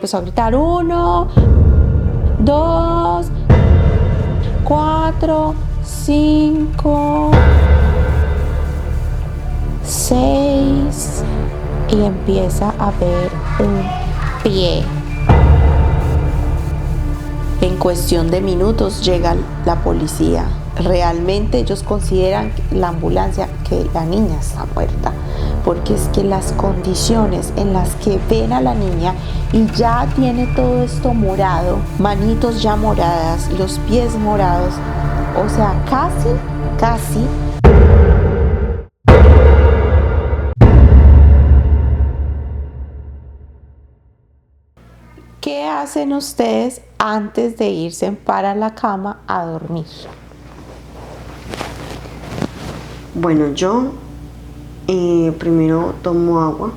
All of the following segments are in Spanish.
Empezó a gritar 1, 2, 4, 5, 6 y empieza a ver un pie. En cuestión de minutos llega la policía. Realmente ellos consideran la ambulancia que la niña está muerta, porque es que las condiciones en las que ven a la niña y ya tiene todo esto morado, manitos ya moradas, los pies morados, o sea, casi. ¿Qué hacen ustedes antes de irse para la cama a dormir? Bueno, yo primero tomo agua,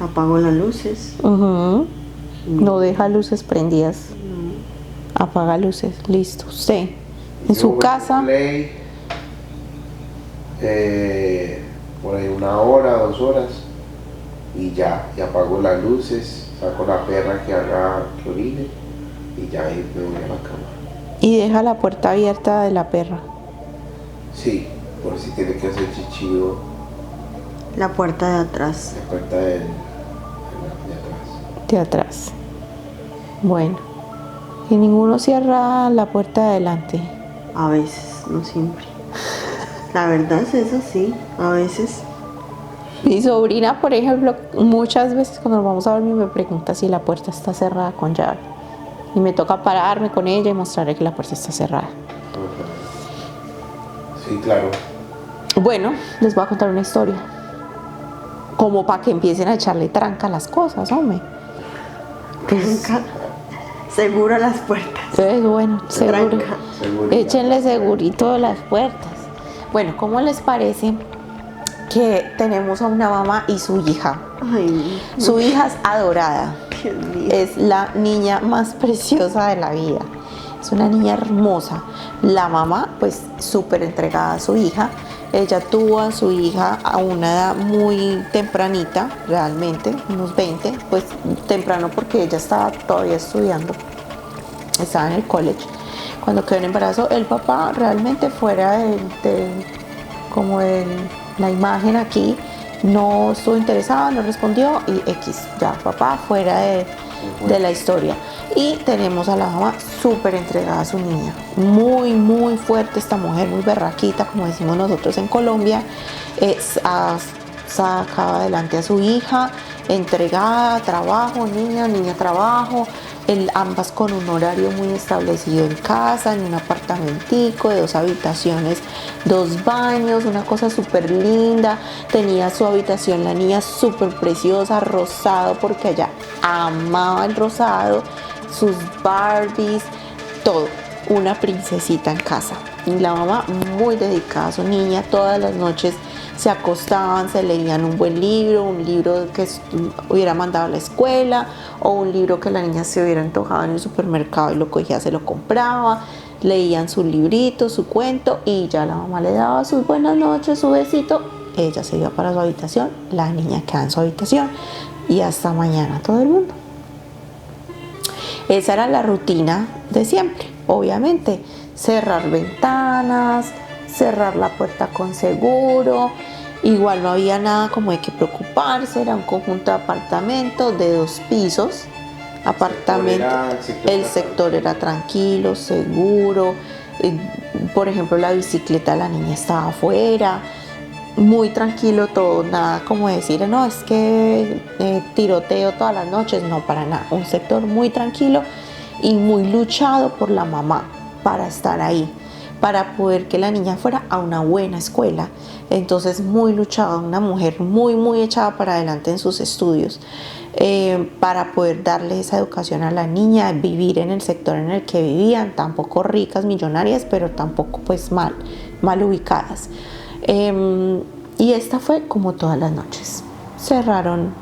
apago las luces. No deja luces prendidas. Apaga luces, listo. Usted, en su casa. Play, por ahí 1 hora, 2 horas, y ya, y apago las luces, saco la perra que orine, y ya ahí me voy a la cama. Y deja la puerta abierta de la perra. Sí, por si tiene que hacer chichido. La puerta de atrás. La puerta de atrás. De atrás. Bueno. Y ninguno cierra la puerta de adelante. A veces, no siempre. La verdad es eso, sí, a veces. Mi sobrina, por ejemplo, muchas veces cuando nos vamos a dormir me pregunta si la puerta está cerrada con llave. Y me toca pararme con ella y mostrarle que la puerta está cerrada. Sí, claro. Bueno, les voy a contar una historia. Como para que empiecen a echarle tranca a las cosas, hombre. Tranca. Seguro las puertas. Entonces, bueno, seguro. Tranca. Échenle segurito a las puertas. Bueno, ¿cómo les parece que tenemos a una mamá y su hija? Ay, Su hija es adorada. Dios mío. Es la niña más preciosa de la vida. Es una niña hermosa. La mamá, pues, súper entregada a su hija. Ella tuvo a su hija a una edad muy tempranita, realmente, unos 20, pues temprano porque ella estaba todavía estudiando, estaba en el college. Cuando quedó en embarazo, el papá realmente fuera como de la imagen aquí, no estuvo interesado, no respondió y X, ya papá fuera de la historia. Y tenemos a la mamá súper entregada a su niña, muy fuerte esta mujer, muy berraquita, como decimos nosotros en Colombia. Sacaba adelante a su hija, entregada, trabajo, niña, trabajo, ambas con un horario muy establecido en casa, en un apartamentico de 2 habitaciones, 2 baños, una cosa súper linda. Tenía su habitación, la niña súper preciosa, rosado, porque ella amaba el rosado, sus Barbies, todo, una princesita en casa. Y la mamá muy dedicada a su niña, todas las noches se acostaban, se leían un buen libro, un libro que hubiera mandado a la escuela o un libro que la niña se hubiera antojado en el supermercado y lo cogía, se lo compraba, leían su librito, su cuento y ya la mamá le daba sus buenas noches, su besito, ella se iba para su habitación, la niña quedaba en su habitación y hasta mañana todo el mundo. Esa era la rutina de siempre, obviamente, cerrar ventanas, cerrar la puerta con seguro. Igual no había nada como de que preocuparse, era un conjunto de apartamentos de 2 pisos. El sector era tranquilo, seguro. Por ejemplo, la bicicleta de la niña estaba afuera, muy tranquilo todo, nada como decir, no, es que tiroteo todas las noches, no, para nada. Un sector muy tranquilo y muy luchado por la mamá para estar ahí, para poder que la niña fuera a una buena escuela. Entonces muy luchada, una mujer muy echada para adelante en sus estudios, para poder darle esa educación a la niña, vivir en el sector en el que vivían, tampoco ricas, millonarias, pero tampoco pues mal ubicadas. Y esta fue como todas las noches. Cerraron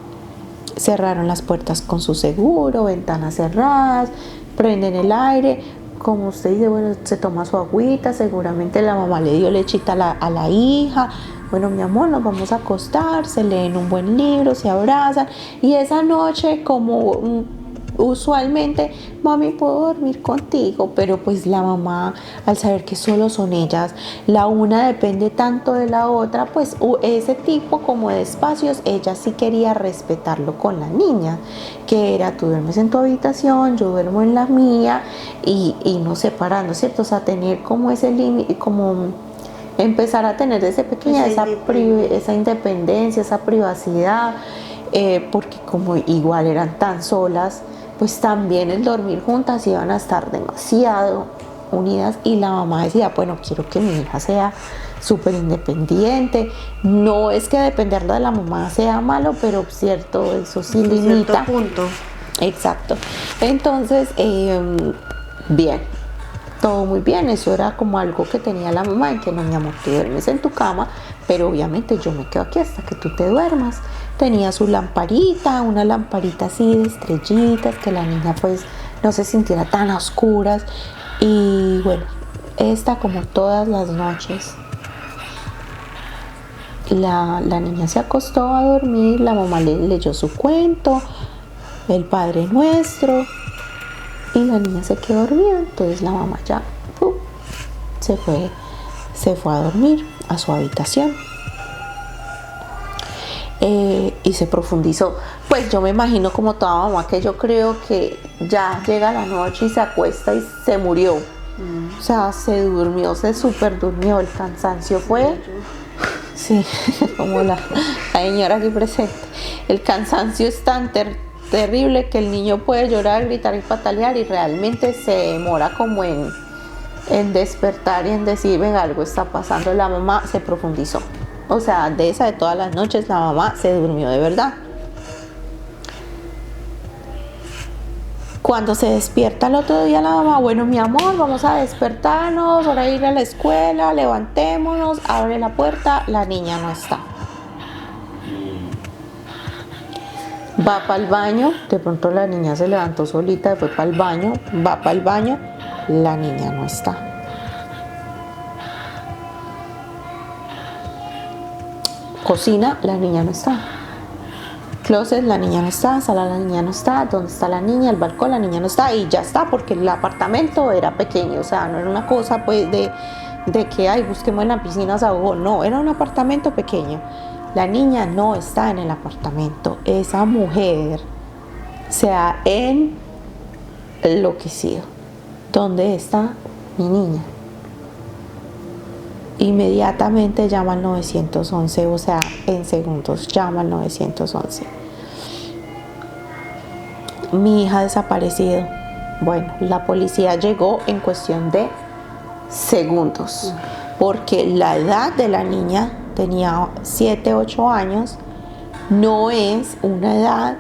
las puertas con su seguro, ventanas cerradas, prenden el aire. Como usted dice, bueno, se toma su agüita, seguramente la mamá le dio lechita a la hija, bueno, mi amor, nos vamos a acostar, se leen un buen libro, se abrazan, y esa noche, como usualmente, mami, puedo dormir contigo, pero pues la mamá, al saber que solo son ellas, la una depende tanto de la otra, pues ese tipo como de espacios, ella sí quería respetarlo con la niña, que era: tú duermes en tu habitación, yo duermo en la mía, y nos separando, ¿cierto? O sea, tener como ese límite, como empezar a tener desde pequeña esa independencia, esa privacidad, porque como igual eran tan solas, pues también el dormir juntas iban a estar demasiado unidas, y la mamá decía: bueno, quiero que mi hija sea súper independiente. No es que dependerla de la mamá sea malo, pero cierto, eso sí limita. Cierto punto. Exacto. Entonces, bien, todo muy bien. Eso era como algo que tenía la mamá, en que: no, mi amor, tú duermes en tu cama, pero obviamente yo me quedo aquí hasta que tú te duermas. Tenía su lamparita, una lamparita así de estrellitas, que la niña pues no se sintiera tan a oscuras. Y bueno, esta, como todas las noches, la niña se acostó a dormir, la mamá le leyó su cuento, el Padre Nuestro, y la niña se quedó dormida. Entonces la mamá ya se fue a dormir a su habitación. Y se profundizó. Pues yo me imagino, como toda mamá, que yo creo que ya llega la noche y se acuesta y se murió. O sea, se durmió, se super durmió. El cansancio fue... Sí, como la señora aquí presente. El cansancio es tan terrible que el niño puede llorar, gritar y patalear, y realmente se demora como en despertar y en decir: venga, algo está pasando. La mamá se profundizó. O sea, de esa de todas las noches, la mamá se durmió de verdad. Cuando se despierta el otro día, la mamá: bueno, mi amor, vamos a despertarnos, hora de ir a la escuela, levantémonos, abre la puerta, la niña no está. Va para el baño, de pronto la niña se levantó solita, fue para el baño, va para el baño, la niña no está. Cocina, la niña no está. Closet, la niña no está. Sala, la niña no está. ¿Dónde está la niña? El balcón, la niña no está. Y ya está, porque el apartamento era pequeño. O sea, no era una cosa pues de que: ay, busquemos en la piscina, se ahogó. No, era un apartamento pequeño. La niña no está en el apartamento. Esa mujer se ha enloquecido. ¿Dónde está mi niña? Inmediatamente llama al 911, o sea, en segundos llama al 911. Mi hija ha desaparecido. Bueno, la policía llegó en cuestión de segundos, porque la edad de la niña tenía 7, 8 años. No es una edad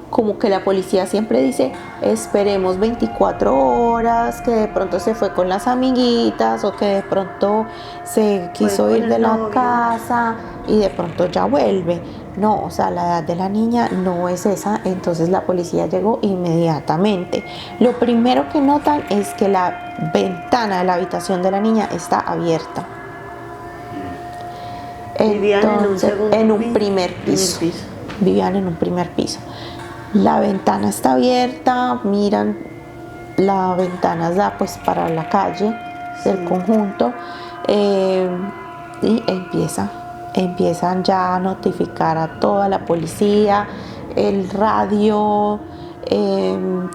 como que la policía siempre dice: esperemos 24 horas, que de pronto se fue con las amiguitas, o que de pronto se quiso ir de la casa y de pronto ya vuelve. No, o sea, la edad de la niña no es esa. Entonces la policía llegó inmediatamente. Lo primero que notan es que la ventana de la habitación de la niña está abierta. Entonces, en un primer piso. Vivían en un primer piso. La ventana está abierta, miran, la ventana da pues para la calle del conjunto, y empiezan ya a notificar a toda la policía, el radio,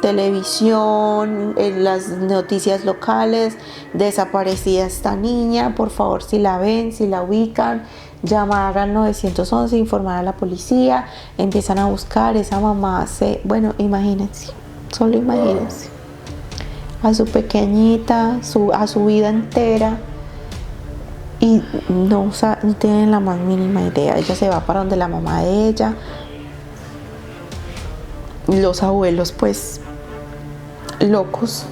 televisión, las noticias locales: desaparecida esta niña, por favor, si la ven, si la ubican, llamar al 911, informar a la policía. Empiezan a buscar. Esa mamá bueno, imagínense, solo imagínense a su pequeñita, a su vida entera, y no tienen la más mínima idea. Ella se va para donde la mamá de ella. Los abuelos pues locos,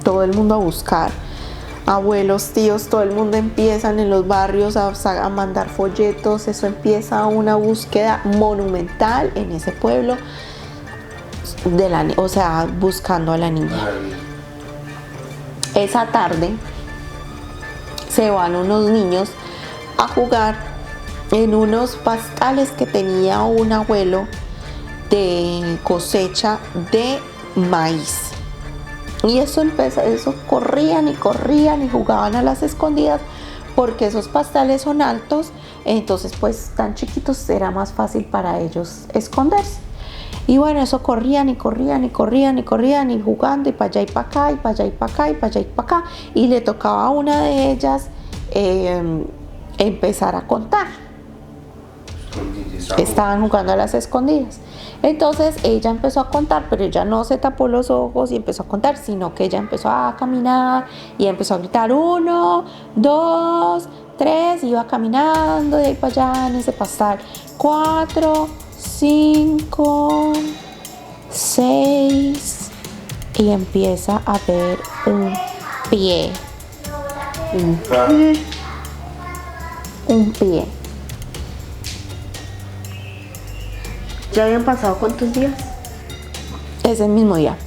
todo el mundo a buscar. Abuelos, tíos, todo el mundo empiezan en los barrios a mandar folletos. Eso empieza una búsqueda monumental en ese pueblo o sea, buscando a la niña. Esa tarde se van unos niños a jugar en unos pastales que tenía un abuelo de cosecha de maíz. Y eso corrían y jugaban a las escondidas, porque esos pastales son altos, entonces pues tan chiquitos era más fácil para ellos esconderse. Y bueno, eso corrían y jugando, y para allá y para acá, y para allá y para acá, y para allá y para acá. Y le tocaba a una de ellas empezar a contar. Estaban jugando a las escondidas. Entonces ella empezó a contar, pero ella no se tapó los ojos y empezó a contar, sino que ella empezó a caminar y empezó a gritar 1, 2, 3, iba caminando de ahí para allá en ese pastal. 4, 5, 6, y empieza a ver un pie. Un pie. ¿Ya habían pasado cuántos días? Ese mismo día.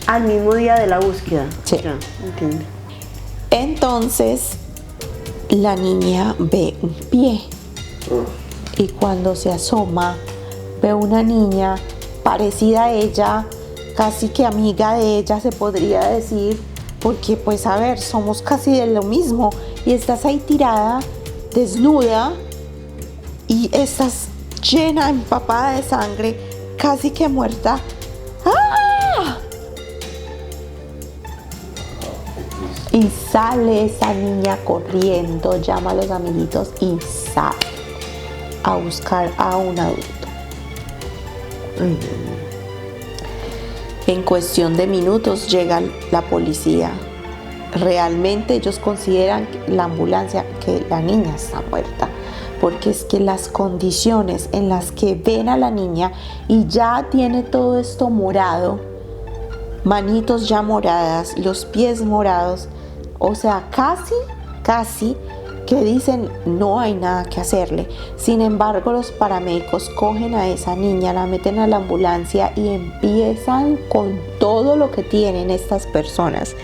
Al mismo día de la búsqueda. Sí. Ya, entiendo. Entonces la niña ve un pie, y cuando se asoma ve una niña parecida a ella, casi que amiga de ella se podría decir, porque pues a ver, somos casi de lo mismo, y estás ahí tirada, desnuda, y estás llena, empapada de sangre, casi que muerta. ¡Ah! Y sale esa niña corriendo, llama a los amiguitos y sale a buscar a un adulto. En cuestión de minutos llega la policía. Realmente ellos consideran la ambulancia que la niña está muerta, porque es que las condiciones en las que ven a la niña y ya tiene todo esto morado, manitos ya moradas, los pies morados, o sea, casi que dicen no hay nada que hacerle. Sin embargo, los paramédicos cogen a esa niña, la meten a la ambulancia y empiezan con todo lo que tienen estas personas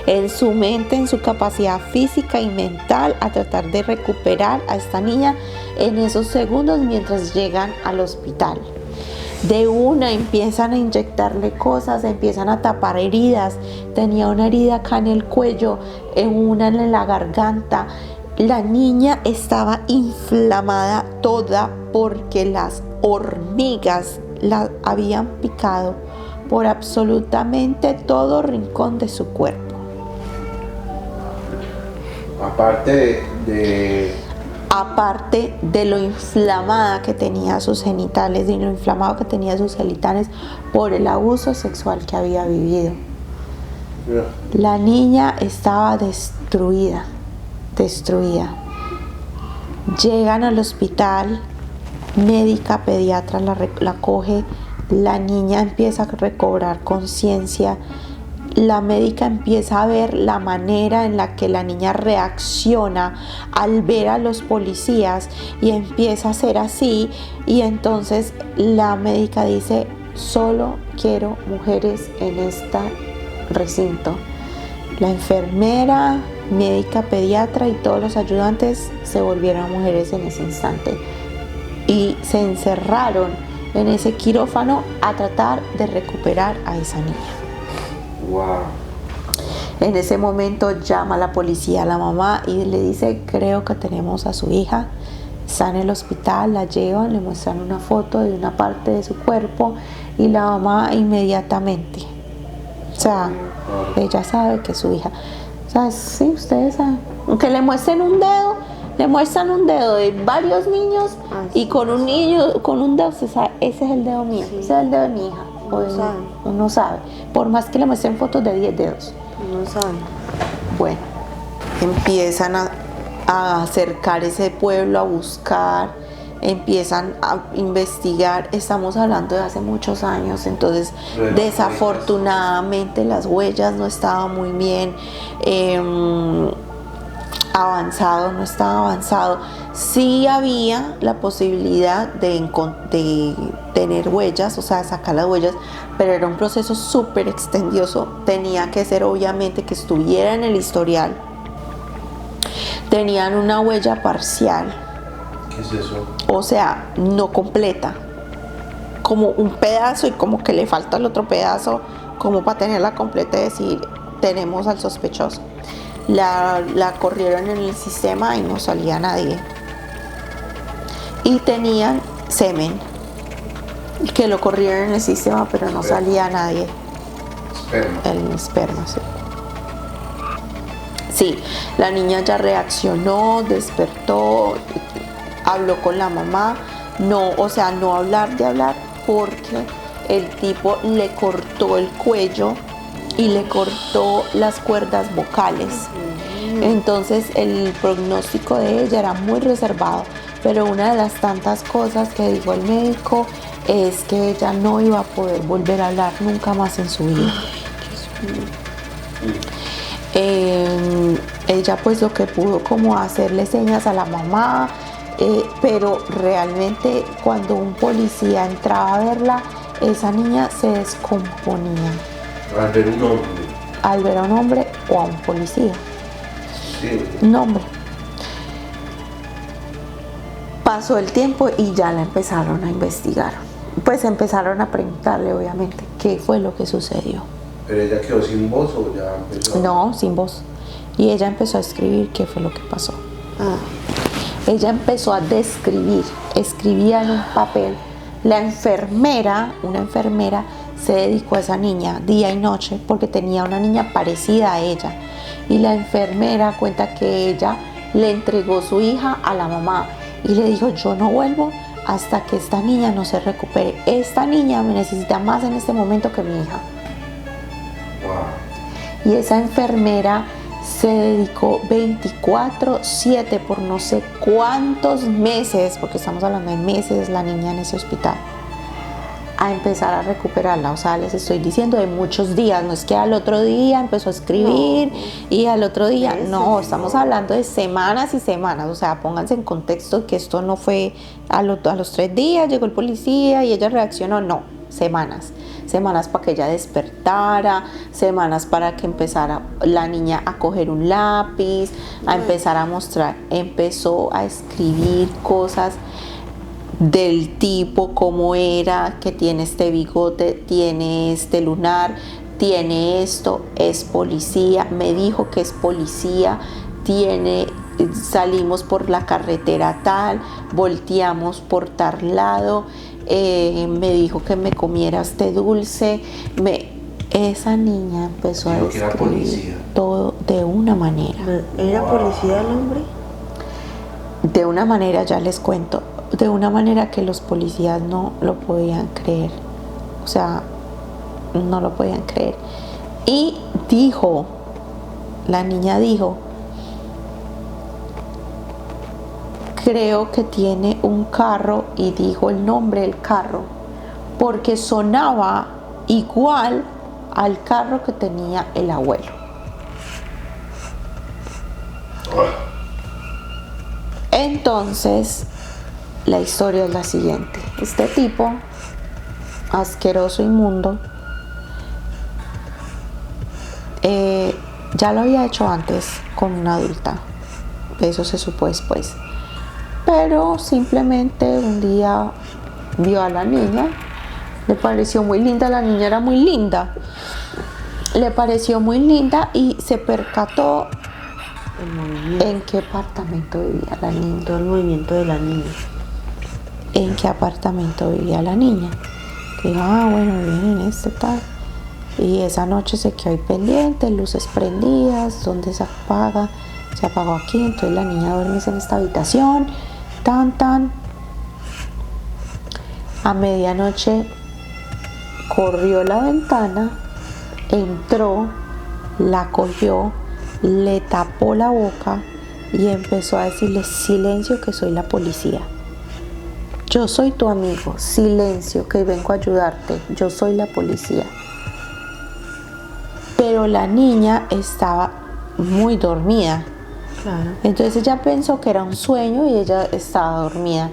en su mente, en su capacidad física y mental, a tratar de recuperar a esta niña en esos segundos mientras llegan al hospital. De una empiezan a inyectarle cosas, empiezan a tapar heridas. Tenía una herida acá en el cuello, una en la garganta. La niña estaba inflamada toda porque las hormigas la habían picado por absolutamente todo rincón de su cuerpo. Aparte de lo inflamada que tenía sus genitales y lo inflamado que tenía sus genitales por el abuso sexual que había vivido. La niña estaba destruida. Llegan al hospital, médica pediatra la coge, la niña empieza a recobrar conciencia. La médica empieza a ver la manera en la que la niña reacciona al ver a los policías y empieza a ser así, y entonces la médica dice: solo quiero mujeres en este recinto. La enfermera, médica pediatra y todos los ayudantes se volvieron mujeres en ese instante y se encerraron en ese quirófano a tratar de recuperar a esa niña. wow. En ese momento llama a la policía a la mamá y le dice: creo que tenemos a su hija, está en el hospital. La llevan, le muestran una foto de una parte de su cuerpo y la mamá inmediatamente, o sea, ella sabe que es su hija. O sea, sí, ustedes saben, aunque le muestran un dedo de varios niños, y con un niño, con un dedo, usted sabe, ese es el dedo mío, ese es el dedo de mi hija. Uno sabe, por más que le muestren fotos de 10 dedos. Uno sabe. Bueno, empiezan a acercar ese pueblo, a buscar, empiezan a investigar. Estamos hablando de hace muchos años, entonces desafortunadamente las huellas no estaban muy bien avanzado, no estaba avanzado. Sí había la posibilidad de tener huellas, o sea, sacar las huellas, pero era un proceso súper extendioso. Tenía que ser obviamente que estuviera en el historial. Tenían una huella parcial. ¿Qué es eso? O sea, no completa. Como un pedazo y como que le falta el otro pedazo, como para tenerla completa y decir, tenemos al sospechoso. La corrieron en el sistema y no salía nadie. Y tenían semen, que lo corrieron en el sistema, pero no salía nadie. Esperma. El esperma, sí. Sí, la niña ya reaccionó, despertó, habló con la mamá. No, o sea, no hablar de hablar, porque el tipo le cortó el cuello y le cortó las cuerdas vocales. Entonces el pronóstico de ella era muy reservado, pero una de las tantas cosas que dijo el médico es que ella no iba a poder volver a hablar nunca más en su vida. Ella pues lo que pudo como hacerle señas a la mamá, pero realmente cuando un policía entraba a verla, esa niña se descomponía Al ver un hombre. al ver a un hombre o a un policía. Sí. Un hombre. Pasó el tiempo y ya la empezaron a investigar. Pues empezaron a preguntarle, obviamente, qué fue lo que sucedió. ¿Pero ella quedó sin voz o ya empezó? No, sin voz. Y ella empezó a escribir qué fue lo que pasó. Ella empezó a describir, escribía en un papel. La enfermera, una enfermera, se dedicó a esa niña día y noche porque tenía una niña parecida a ella. Y la enfermera cuenta que ella le entregó su hija a la mamá y le dijo, yo no vuelvo hasta que esta niña no se recupere. Esta niña me necesita más en este momento que mi hija. Wow. Y esa enfermera se dedicó 24/7 por no sé cuántos meses, porque estamos hablando de meses, la niña en ese hospital, a empezar a recuperarla. O sea, les estoy diciendo de muchos días, no es que al otro día empezó a escribir y al otro día, no, estamos hablando de semanas y semanas. O sea, pónganse en contexto que esto no fue a los 3 días, llegó el policía y ella reaccionó, no, semanas para que ella despertara, semanas para que empezara la niña a coger un lápiz, a empezar a mostrar, empezó a escribir cosas del tipo cómo era, que tiene este bigote, tiene este lunar, tiene esto, es policía, me dijo que es policía, salimos por la carretera tal, volteamos por tal lado, me dijo que me comiera este dulce, esa niña empezó a describir todo de una manera. ¿Era policía el hombre? De una manera, ya les cuento, de una manera que los policías no lo podían creer. O sea, no lo podían creer. Y dijo, la niña dijo, creo que tiene un carro, y dijo el nombre del carro, porque sonaba igual al carro que tenía el abuelo. Entonces, la historia es la siguiente. Este tipo, asqueroso, inmundo, ya lo había hecho antes con una adulta. Eso se supo después. Pero simplemente un día vio a la niña, le pareció muy linda, la niña era muy linda, le pareció muy linda y se percató en qué apartamento vivía la niña. Todo el movimiento de la niña. En qué apartamento vivía la niña. Dijo, bueno, viene en este tal. Y esa noche se quedó ahí pendiente, luces prendidas, donde se apaga, se apagó aquí, entonces la niña duerme en esta habitación, tan. A medianoche corrió la ventana, entró, la cogió, le tapó la boca y empezó a decirle, silencio que soy la policía. Yo soy tu amigo, silencio que vengo a ayudarte, yo soy la policía. Pero la niña estaba muy dormida. Claro. Entonces ella pensó que era un sueño y ella estaba dormida.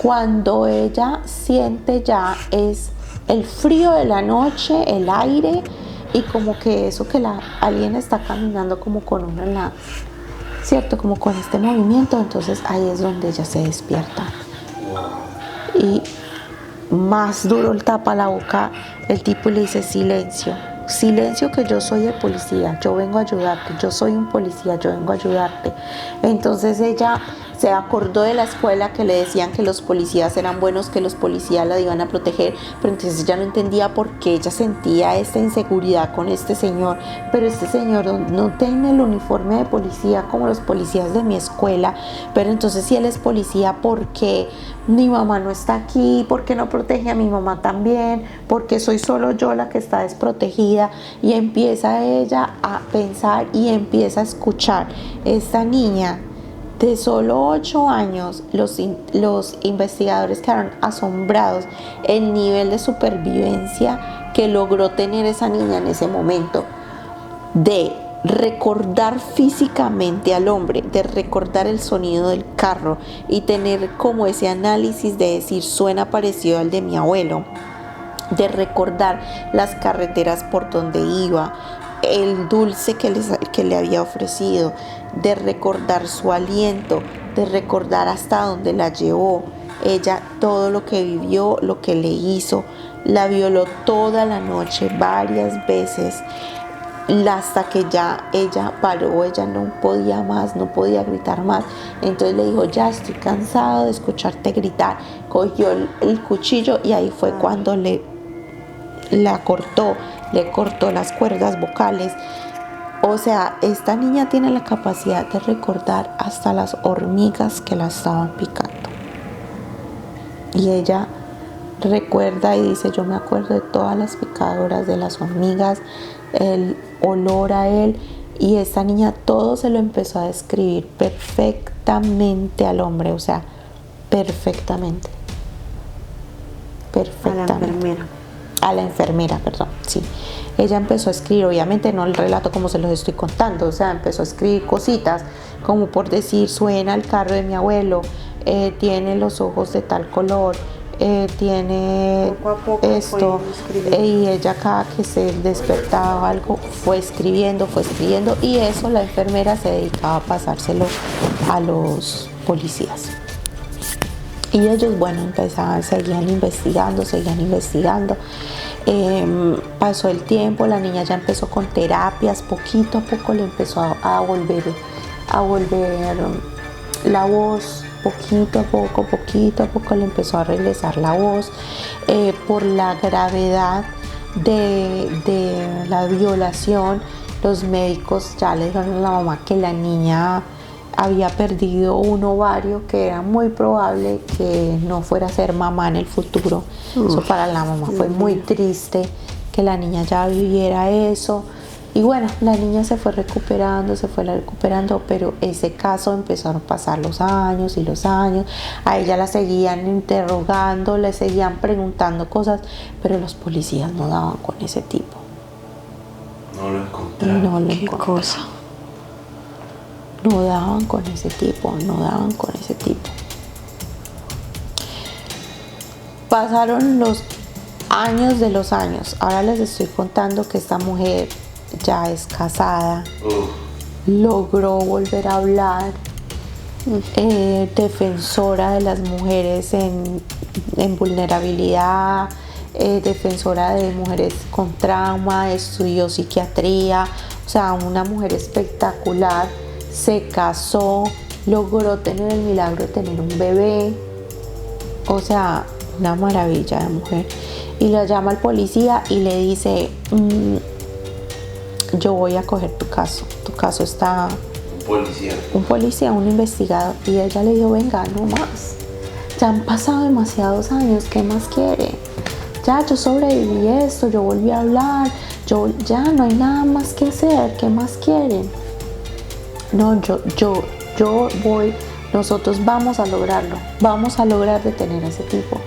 Cuando ella siente ya es el frío de la noche, el aire y como que eso que alguien está caminando como con una ¿cierto? Como con este movimiento. Entonces ahí es donde ella se despierta. Y más duro le tapa la boca el tipo y le dice: silencio, silencio, que yo soy el policía, yo vengo a ayudarte, yo soy un policía, yo vengo a ayudarte. Entonces ella se acordó de la escuela, que le decían que los policías eran buenos, que los policías la iban a proteger, pero entonces ella no entendía por qué ella sentía esta inseguridad con este señor. Pero este señor no tiene el uniforme de policía como los policías de mi escuela, pero entonces si él es policía, ¿por qué mi mamá no está aquí? ¿Por qué no protege a mi mamá también? ¿Por qué soy solo yo la que está desprotegida? Y empieza ella a pensar y empieza a escuchar. Esta niña de solo 8 años, los investigadores quedaron asombrados el nivel de supervivencia que logró tener esa niña en ese momento, de recordar físicamente al hombre, de recordar el sonido del carro y tener como ese análisis de decir: suena parecido al de mi abuelo, de recordar las carreteras por donde iba, el dulce que le había ofrecido, de recordar su aliento, de recordar hasta dónde la llevó. Ella, todo lo que vivió, lo que le hizo, la violó toda la noche, varias veces, hasta que ya ella paró, ella no podía más, no podía gritar más. Entonces le dijo: ya estoy cansado de escucharte gritar. Cogió el cuchillo y ahí fue cuando le cortó las cuerdas vocales. O sea, esta niña tiene la capacidad de recordar hasta las hormigas que la estaban picando. Y ella recuerda y dice: yo me acuerdo de todas las picaduras de las hormigas, el olor a él. Y esta niña todo se lo empezó a describir perfectamente al hombre, o sea, perfectamente. A la enfermera, perdón, sí. Ella empezó a escribir, obviamente no el relato como se los estoy contando, o sea, empezó a escribir cositas, como por decir: suena el carro de mi abuelo, tiene los ojos de tal color, tiene poco a poco esto, y ella cada que se despertaba algo fue escribiendo, y eso la enfermera se dedicaba a pasárselo a los policías. Y ellos, bueno, seguían investigando. Pasó el tiempo, la niña ya empezó con terapias, poquito a poco le empezó a volver la voz, poquito a poco le empezó a regresar la voz. Por la gravedad de la violación, los médicos ya le dijeron a la mamá que la niña había perdido un ovario, que era muy probable que no fuera a ser mamá en el futuro. Eso para la mamá fue muy triste, que la niña ya viviera eso. Y bueno, la niña se fue recuperando, pero ese caso empezaron a pasar los años y los años. A ella la seguían interrogando, le seguían preguntando cosas, pero los policías no daban con ese tipo. No lo encontraron. ¿Qué cosa? No daban con ese tipo. Pasaron los años de los años. Ahora les estoy contando que esta mujer ya es casada, logró volver a hablar, defensora de las mujeres en vulnerabilidad, defensora de mujeres con trauma, estudió psiquiatría, o sea, una mujer espectacular. Se casó, logró tener el milagro de tener un bebé, o sea, una maravilla de mujer. Y la llama al policía y le dice: yo voy a coger tu caso está... Un policía, un investigador. Y ella le dijo: venga, no más, ya han pasado demasiados años, ¿qué más quiere? Ya, yo sobreviví esto, yo volví a hablar, ya no hay nada más que hacer, ¿qué más quieren? No, yo voy, nosotros vamos a lograrlo, vamos a lograr detener a ese tipo.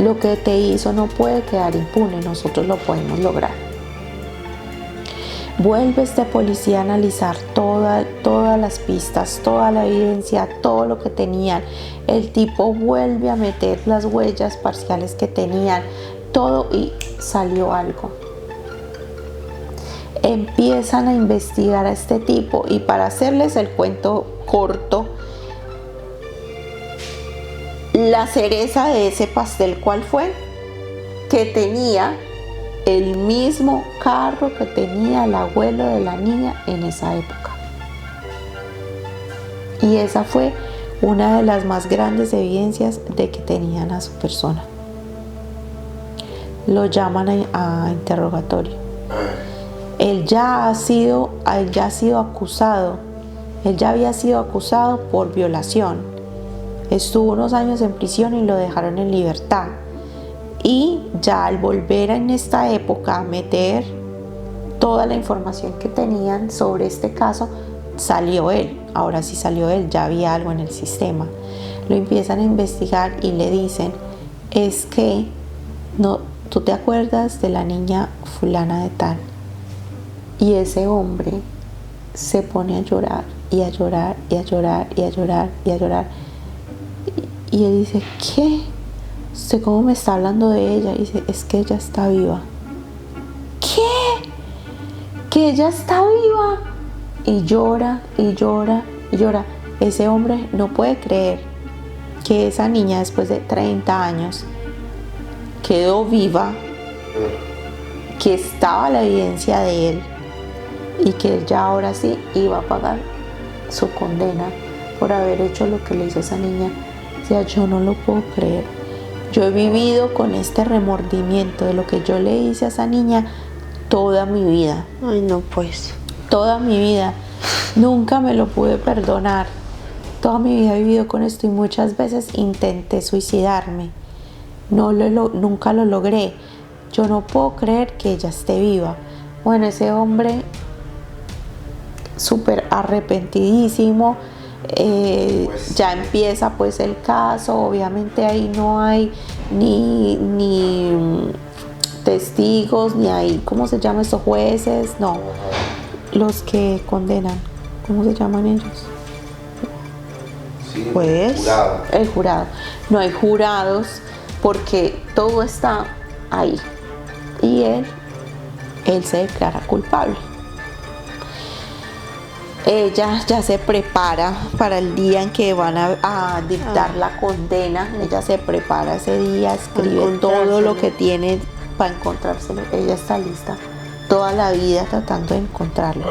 Lo que te hizo no puede quedar impune, nosotros lo podemos lograr. Vuelve este policía a analizar todas las pistas, toda la evidencia, todo lo que tenían. El tipo vuelve a meter las huellas parciales que tenían, todo, y salió algo. empiezan a investigar a este tipo y para hacerles el cuento corto, la cereza de ese pastel, ¿cuál fue? Que tenía el mismo carro que tenía el abuelo de la niña en esa época. Y esa fue una de las más grandes evidencias de que tenían a su persona. Lo llaman a interrogatorio. Él ya ha sido acusado. Él ya había sido acusado por violación. Estuvo unos años en prisión y lo dejaron en libertad. Y ya al volver en esta época a meter toda la información que tenían sobre este caso, salió él. Ahora sí salió él, ya había algo en el sistema. Lo empiezan a investigar y le dicen, es que no, ¿tú te acuerdas de la niña fulana de tal? Y ese hombre se pone a llorar y a llorar y a llorar y a llorar y a llorar. Y él dice, ¿qué? ¿Usted cómo me está hablando de ella? Y dice, es que ella está viva. ¿Qué? ¿Que ella está viva? Y llora y llora y llora. Ese hombre no puede creer que esa niña después de 30 años quedó viva, que estaba la evidencia de él y que él ya ahora sí iba a pagar su condena por haber hecho lo que le hizo a esa niña. O sea, yo no lo puedo creer. Yo he vivido con este remordimiento de lo que yo le hice a esa niña toda mi vida. Ay, no, pues. Toda mi vida. Nunca me lo pude perdonar. Toda mi vida he vivido con esto y muchas veces intenté suicidarme. Nunca lo logré. Yo no puedo creer que ella esté viva. Bueno, ese hombre súper arrepentidísimo. Ya empieza pues el caso. Obviamente ahí no hay ni testigos, ni hay, ¿cómo se llaman estos jueces? No, los que condenan, ¿cómo se llaman ellos? Sí, Pues El jurado. No hay jurados porque todo está ahí. Y él se declara culpable. Ella ya se prepara para el día en que van a dictar la condena. Ella se prepara ese día, escribe todo lo que tiene para encontrárselo. Ella está lista toda la vida tratando de encontrarlo.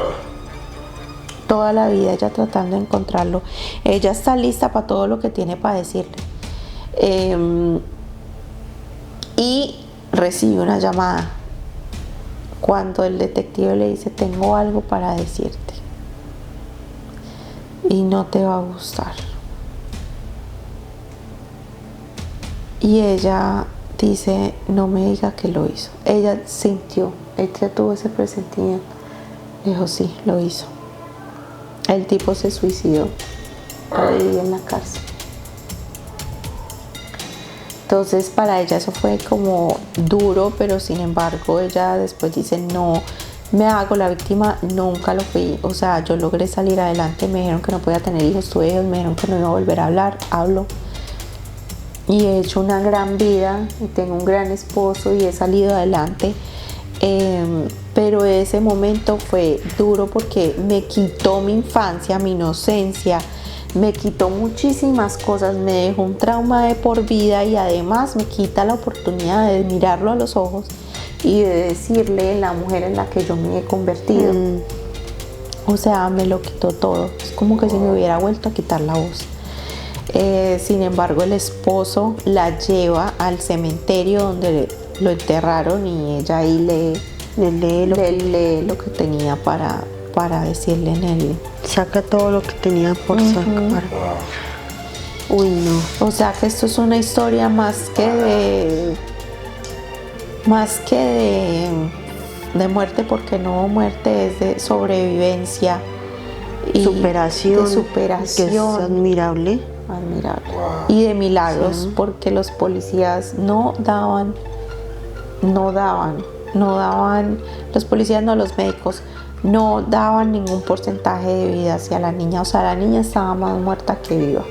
Toda la vida ella tratando de encontrarlo. Ella está lista para todo lo que tiene para decirle. Y recibe una llamada cuando el detective le dice, tengo algo para decirte y no te va a gustar. Y ella dice, no me diga que lo hizo. Ella sintió, ella tuvo ese presentimiento. Dijo, sí, lo hizo. El tipo se suicidó ahí en la cárcel. Entonces para ella eso fue como duro, pero sin embargo ella después dice, no me hago la víctima, nunca lo fui. O sea, yo logré salir adelante, me dijeron que no podía tener hijos, tuve hijos, me dijeron que no iba a volver a hablar, hablo. Y he hecho una gran vida y tengo un gran esposo y he salido adelante. Pero ese momento fue duro porque me quitó mi infancia, mi inocencia, me quitó muchísimas cosas, me dejó un trauma de por vida y además me quita la oportunidad de mirarlo a los ojos y de decirle la mujer en la que yo me he convertido. O sea, me lo quitó todo. Es como que si me hubiera vuelto a quitar la voz. Sin embargo, el esposo la lleva al cementerio donde lo enterraron y ella ahí lee lo que tenía para decirle en él. Saca todo lo que tenía por sacar. Uy, no. O sea que esto es una historia más que de muerte, porque no hubo muerte, es de sobrevivencia y superación, de superación, que es admirable. Y de milagros, porque los policías no daban, los policías no, los médicos no daban ningún porcentaje de vida hacia la niña. O sea, la niña estaba más muerta que viva.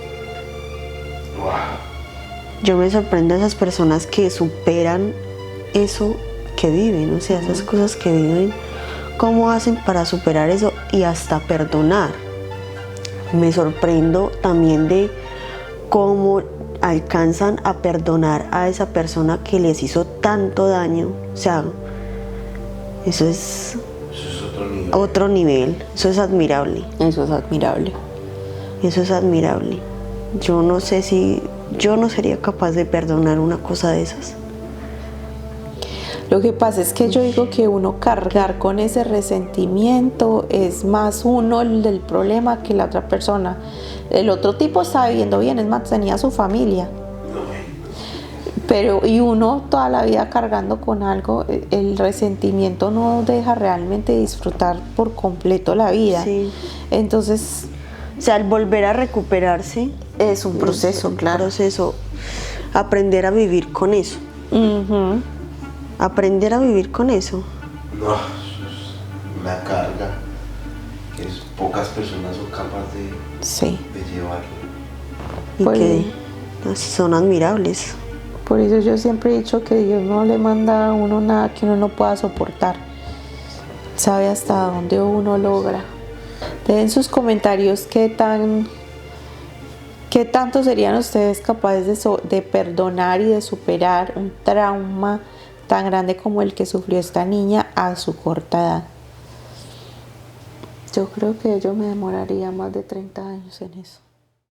Yo me sorprendo de esas personas que superan eso que viven, o sea, esas cosas que viven cómo hacen para superar eso y hasta perdonar. Me sorprendo también de cómo alcanzan a perdonar a esa persona que les hizo tanto daño. O sea, eso es otro nivel. Eso es admirable. Eso es admirable. Eso es admirable. Yo no sé si yo no sería capaz de perdonar una cosa de esas. Lo que pasa es que yo digo que uno cargar con ese resentimiento es más uno el del problema que la otra persona. El otro tipo estaba viviendo bien, es más, tenía su familia. Pero y uno toda la vida cargando con algo, el resentimiento no deja realmente disfrutar por completo la vida. Sí. Entonces, o sea, el volver a recuperarse es un proceso, claro. Proceso. Aprender a vivir con eso. Uh-huh. Aprender a vivir con eso. No, eso es una carga que pocas personas son capaces de llevar. Y pues, que son admirables. Por eso yo siempre he dicho que Dios no le manda a uno nada que uno no pueda soportar. Sabe hasta dónde uno logra. Dejen sus comentarios qué tanto serían ustedes capaces de perdonar y de superar un trauma tan grande como el que sufrió esta niña a su corta edad. Yo creo que yo me demoraría más de 30 años en eso.